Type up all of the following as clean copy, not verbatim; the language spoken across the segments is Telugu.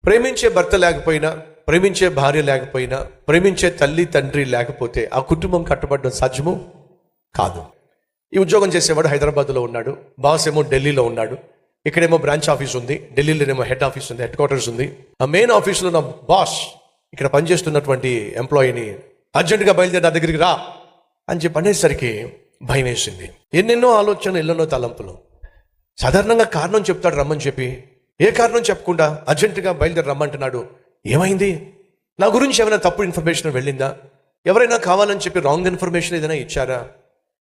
ప్రేమించే భర్త లేకపోయినా, ప్రేమించే భార్య లేకపోయినా, ప్రేమించే తల్లి తండ్రి లేకపోతే ఆ కుటుంబం కట్టబడడం సాధ్యము కాదు. ఈ ఉద్యోగం చేసేవాడు హైదరాబాద్లో ఉన్నాడు, బాస్ ఏమో ఢిల్లీలో ఉన్నాడు. ఇక్కడేమో బ్రాంచ్ ఆఫీస్ ఉంది, ఢిల్లీలోనేమో హెడ్ ఆఫీస్ ఉంది, హెడ్ క్వార్టర్స్ ఉంది. ఆ మెయిన్ ఆఫీస్లో నా బాస్ ఇక్కడ పనిచేస్తున్నటువంటి ఎంప్లాయీని అర్జెంటుగా బయలుదేరి నా దగ్గరికి రా అని చెప్పి అనేసరికి భయం వేసింది. ఎన్నెన్నో ఆలోచనలు, ఎన్నెన్నో తలంపులు. సాధారణంగా కారణం చెప్తాడు రమ్మని చెప్పి, ఏ కారణం చెప్పకుండా అర్జెంటుగా బయలుదేరి రమ్మంటున్నాడు. ఏమైంది? నా గురించి ఏమైనా తప్పుడు ఇన్ఫర్మేషన్ వెళ్ళిందా? ఎవరైనా కావాలని చెప్పి రాంగ్ ఇన్ఫర్మేషన్ ఏదైనా ఇచ్చారా?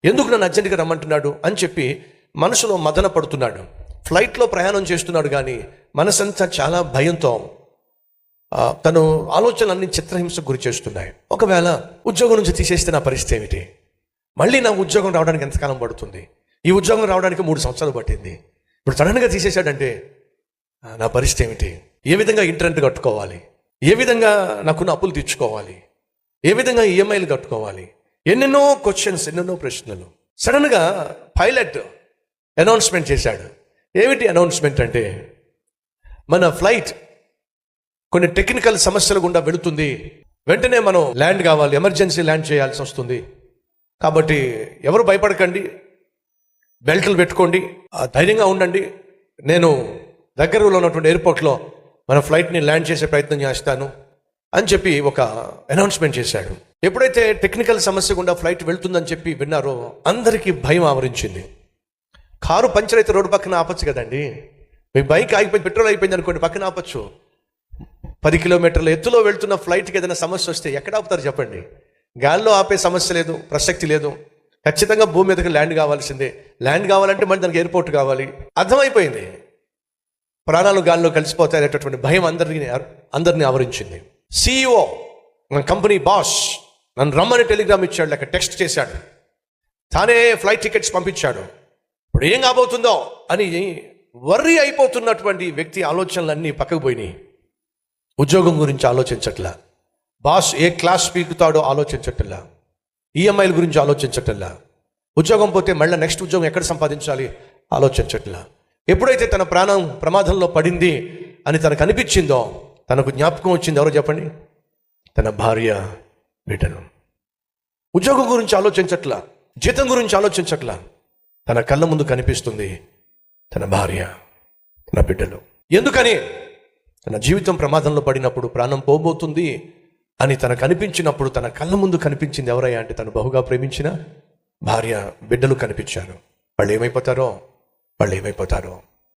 ఎందుకు నన్ను అర్జెంటుగా రమ్మంటున్నాడు అని చెప్పి మనసులో మదన పడుతున్నాడు. ఫ్లైట్లో ప్రయాణం చేస్తున్నాడు కానీ మనసంతా చాలా భయంతో తను ఆలోచనలన్నీ చిత్రహింసకు గురి చేస్తున్నాయి. ఒకవేళ ఉద్యోగం నుంచి తీసేస్తే నా పరిస్థితి ఏమిటి? మళ్ళీ నా ఉద్యోగం రావడానికి ఎంతకాలం పడుతుంది? ఈ ఉద్యోగం రావడానికి 3 సంవత్సరాలు పట్టింది. ఇప్పుడు సడన్గా తీసేశాడంటే నా పరిస్థితి ఏమిటి? ఏ విధంగా ఇంటర్నెట్ కట్టుకోవాలి? ఏ విధంగా నాకున్న అప్పులు తీర్చుకోవాలి? ఏ విధంగా ఈఎంఐలు కట్టుకోవాలి? ఎన్నెన్నో క్వశ్చన్స్, ఎన్నెన్నో ప్రశ్నలు. సడన్గా పైలట్ అనౌన్స్మెంట్ చేశాడు. ఏమిటి అనౌన్స్మెంట్ అంటే, మన ఫ్లైట్ కొన్ని టెక్నికల్ సమస్యల గుండా వెళుతుంది, వెంటనే మనం ల్యాండ్ కావాలి, ఎమర్జెన్సీ ల్యాండ్ చేయాల్సి వస్తుంది. కాబట్టి ఎవరు భయపడకండి, బెల్ట్లు పెట్టుకోండి, ధైర్యంగా ఉండండి. నేను దగ్గరలో ఉన్నటువంటి ఎయిర్పోర్ట్లో మన ఫ్లైట్ని ల్యాండ్ చేసే ప్రయత్నం చేస్తాను అని చెప్పి ఒక అనౌన్స్మెంట్ చేశాడు. ఎప్పుడైతే టెక్నికల్ సమస్య గుండా ఫ్లైట్ వెళ్తుందని చెప్పి విన్నారో అందరికీ భయం ఆవరించింది. కారు పంచర్ అయితే రోడ్డు పక్కన ఆపచ్చు కదండి. మీ బైక్ ఆగిపోయి పెట్రోల్ అయిపోయింది అనుకోండి, పక్కన ఆపచ్చు. 10 కిలోమీటర్ల ఎత్తులో వెళ్తున్న ఫ్లైట్కి ఏదైనా సమస్య వస్తే ఎక్కడ ఆపుతారు చెప్పండి? గాల్లో ఆపే సమస్య లేదు, ప్రసక్తి లేదు. ఖచ్చితంగా భూమి మీదకి ల్యాండ్ కావాల్సిందే. ల్యాండ్ కావాలంటే మళ్ళీ దానికి ఎయిర్పోర్ట్ కావాలి. అర్థమైపోయింది, ప్రాణాలు గాల్లో కలిసిపోతాయి అనేటటువంటి భయం అందరినీ ఆవరించింది. CEO, మన కంపెనీ బాస్ నన్ను రమ్మని టెలిగ్రామ్ ఇచ్చాడు, లేక టెక్స్ట్ చేశాడు, తానే ఫ్లైట్ టికెట్స్ పంపించాడు. ఇప్పుడు ఏం కాబోతుందో అని వర్రీ అయిపోతున్నటువంటి వ్యక్తి ఆలోచనలన్నీ పక్కకు పోయినాయి. ఉద్యోగం గురించి ఆలోచించట్లా, బాస్ ఏ క్లాస్ పీకుతాడో ఆలోచించట్లా, ఈఎంఐల గురించి ఆలోచించట్లా, ఉద్యోగం పోతే మళ్ళీ నెక్స్ట్ ఉద్యోగం ఎక్కడ సంపాదించాలి ఆలోచించట్లా. ఎప్పుడైతే తన ప్రాణం ప్రమాదంలో పడింది అని తనకు అనిపించిందో, తనకు జ్ఞాపకం వచ్చింది ఎవరో చెప్పండి? తన భార్య, బిడ్డలు. ఉద్యోగం గురించి ఆలోచించట్లా, జీతం గురించి ఆలోచించట్లా, తన కళ్ళ ముందు కనిపిస్తుంది తన భార్య, తన బిడ్డలు. ఎందుకని? తన జీవితం ప్రమాదంలో పడినప్పుడు, ప్రాణం పోబోతుంది అని తనకు అనిపించినప్పుడు తన కళ్ళ ముందు కనిపించింది ఎవరయ్యా అంటే తను బహుగా ప్రేమించిన భార్య, బిడ్డలు కనిపించారు. వాళ్ళు ఏమైపోతారో